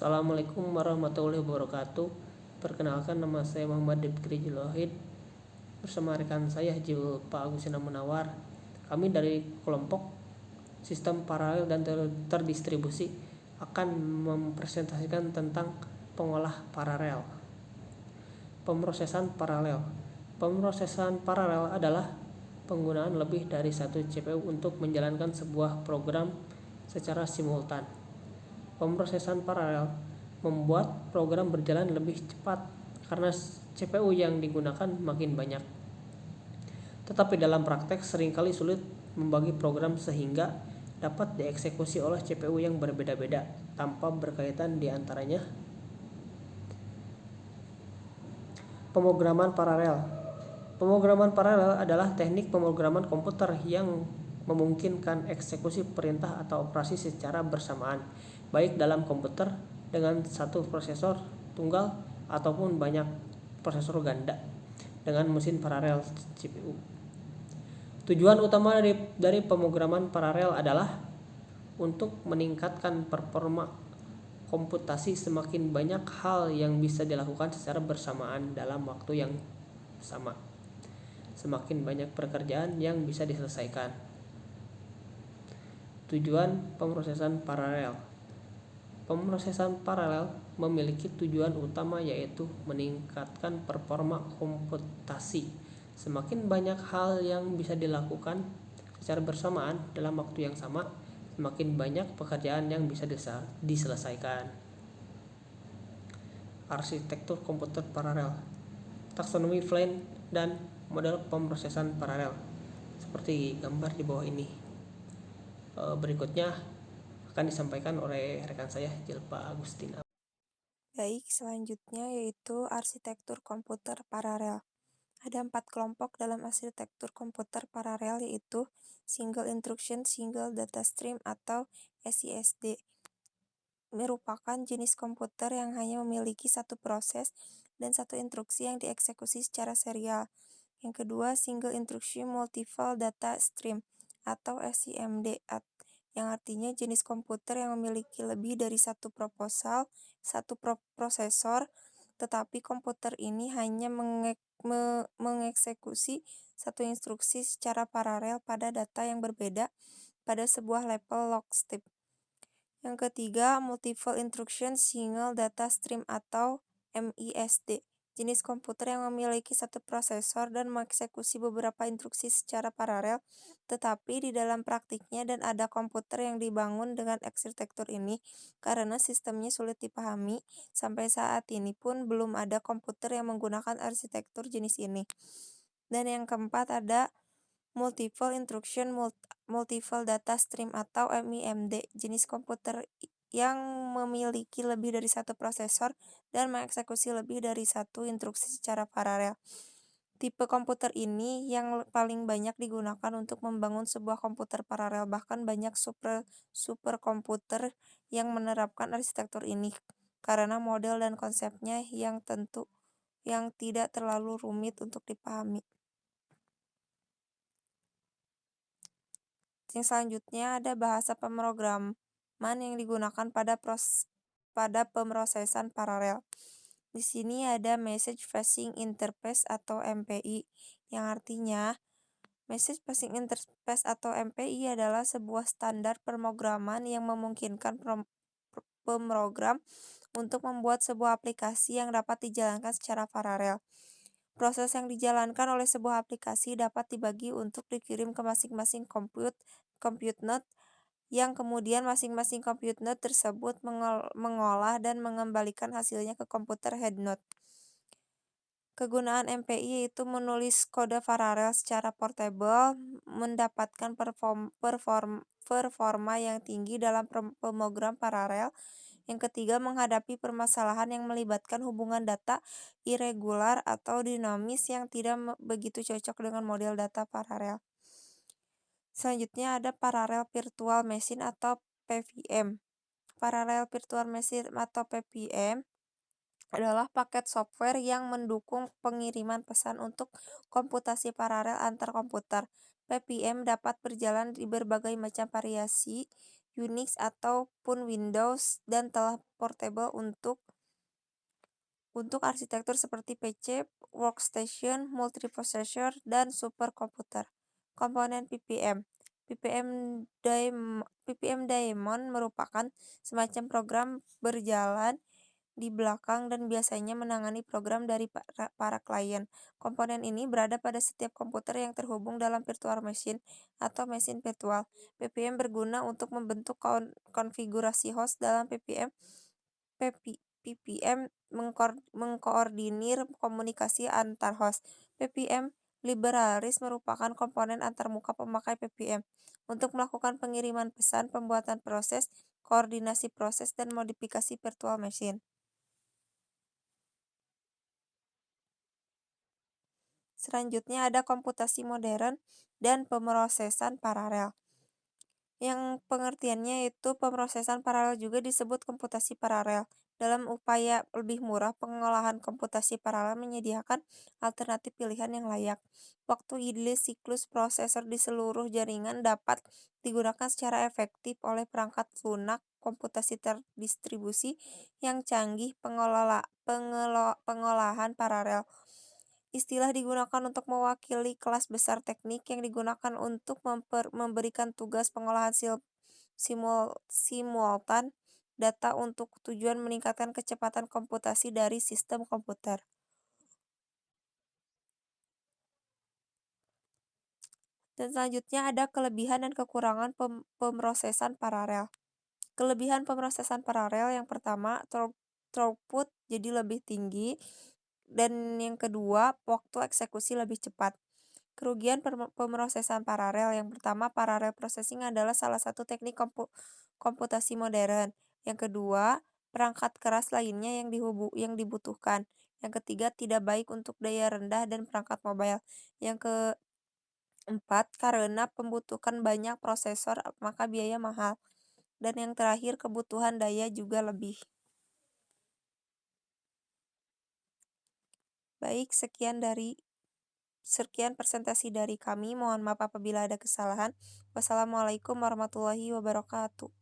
Assalamualaikum warahmatullahi wabarakatuh. Perkenalkan, nama saya Muhammad Dipkri Jilohid. Bersama rekan saya Pak Agustina Munawar. Kami dari kelompok Sistem Paralel dan Terdistribusi akan mempresentasikan tentang pengolah paralel. Pemrosesan paralel. Pemrosesan paralel adalah penggunaan lebih dari satu CPU untuk menjalankan sebuah program secara simultan. Pemrosesan paralel membuat program berjalan lebih cepat karena CPU yang digunakan makin banyak. Tetapi dalam praktek seringkali sulit membagi program sehingga dapat dieksekusi oleh CPU yang berbeda-beda tanpa berkaitan di antaranya. Pemrograman paralel. Pemrograman paralel adalah teknik pemrograman komputer yang memungkinkan eksekusi perintah atau operasi secara bersamaan, baik dalam komputer dengan satu prosesor tunggal ataupun banyak prosesor ganda dengan mesin paralel CPU. Tujuan utama dari pemrograman paralel adalah untuk meningkatkan performa komputasi. Semakin banyak hal yang bisa dilakukan secara bersamaan dalam waktu yang sama, semakin banyak pekerjaan yang bisa diselesaikan. Tujuan pemrosesan paralel. Pemrosesan paralel memiliki tujuan utama yaitu meningkatkan performa komputasi. Semakin banyak hal yang bisa dilakukan secara bersamaan dalam waktu yang sama, semakin banyak pekerjaan yang bisa diselesaikan. Arsitektur komputer paralel. Taksonomi Klein dan model pemrosesan paralel seperti gambar di bawah ini. Berikutnya akan disampaikan oleh rekan saya Pak Agustina. Baik, selanjutnya yaitu arsitektur komputer paralel. Ada 4 kelompok dalam arsitektur komputer paralel, yaitu Single Instruction Single Data Stream atau SISD. Merupakan jenis komputer yang hanya memiliki satu proses dan satu instruksi yang dieksekusi secara serial. Yang kedua, Single Instruction Multiple Data Stream atau SIMD, yang artinya jenis komputer yang memiliki lebih dari satu prosesor, tetapi komputer ini hanya mengeksekusi satu instruksi secara paralel pada data yang berbeda pada sebuah level lockstep. Yang ketiga, Multiple Instruction Single Data Stream atau MISD. Jenis komputer yang memiliki satu prosesor dan mengeksekusi beberapa instruksi secara paralel, tetapi di dalam praktiknya dan ada komputer yang dibangun dengan arsitektur ini karena sistemnya sulit dipahami. Sampai saat ini pun belum ada komputer yang menggunakan arsitektur jenis ini. Dan yang keempat ada Multiple Instruction Multiple Data Stream atau MIMD, jenis komputer yang memiliki lebih dari satu prosesor dan mengeksekusi lebih dari satu instruksi secara paralel. Tipe komputer ini yang paling banyak digunakan untuk membangun sebuah komputer paralel, bahkan banyak superkomputer yang menerapkan arsitektur ini karena model dan konsepnya yang tidak terlalu rumit untuk dipahami. Yang selanjutnya ada bahasa pemrograman yang digunakan pada pemrosesan paralel. Di sini ada Message Passing Interface atau MPI, yang artinya Message Passing Interface atau MPI adalah sebuah standar pemrograman yang memungkinkan pemrogram untuk membuat sebuah aplikasi yang dapat dijalankan secara paralel. Proses yang dijalankan oleh sebuah aplikasi dapat dibagi untuk dikirim ke masing-masing compute node, yang kemudian masing-masing compute node tersebut mengolah dan mengembalikan hasilnya ke komputer head node. Kegunaan MPI yaitu menulis kode paralel secara portable, mendapatkan performa yang tinggi dalam pemrogram paralel. Yang ketiga, menghadapi permasalahan yang melibatkan hubungan data irregular atau dinamis yang tidak begitu cocok dengan model data paralel. Selanjutnya ada Parallel Virtual Machine atau PVM. Parallel Virtual Machine atau PVM adalah paket software yang mendukung pengiriman pesan untuk komputasi paralel antar komputer. PVM dapat berjalan di berbagai macam variasi Unix ataupun Windows dan telah portable untuk arsitektur seperti PC, workstation, multiprocessor, dan superkomputer. Komponen PPM. PPM Daemon merupakan semacam program berjalan di belakang dan biasanya menangani program dari para klien. Komponen ini berada pada setiap komputer yang terhubung dalam virtual machine atau mesin virtual. PPM berguna untuk membentuk konfigurasi host dalam PPM. PPM mengkoordinir komunikasi antar host. PPM Libraries merupakan komponen antarmuka pemakai PPM untuk melakukan pengiriman pesan, pembuatan proses, koordinasi proses, dan modifikasi virtual machine. Selanjutnya ada komputasi modern dan pemrosesan paralel. Yang pengertiannya itu pemrosesan paralel juga disebut komputasi paralel. Dalam upaya lebih murah, pengolahan komputasi paralel menyediakan alternatif pilihan yang layak. Waktu idle siklus prosesor di seluruh jaringan dapat digunakan secara efektif oleh perangkat lunak komputasi terdistribusi yang canggih pengolahan paralel. Istilah digunakan untuk mewakili kelas besar teknik yang digunakan untuk memberikan tugas pengolahan simultan data untuk tujuan meningkatkan kecepatan komputasi dari sistem komputer. Dan selanjutnya ada kelebihan dan kekurangan pemrosesan paralel. Kelebihan pemrosesan paralel yang pertama, throughput jadi lebih tinggi, dan yang kedua, waktu eksekusi lebih cepat. Kerugian pemrosesan paralel yang pertama, parallel processing adalah salah satu teknik komputasi modern. Yang kedua, perangkat keras lainnya yang dibutuhkan. Yang ketiga, tidak baik untuk daya rendah dan perangkat mobile. Yang keempat, karena membutuhkan banyak prosesor, maka biaya mahal. Dan yang terakhir, kebutuhan daya juga lebih. Baik, sekian presentasi dari kami. Mohon maaf apabila ada kesalahan. Wassalamualaikum warahmatullahi wabarakatuh.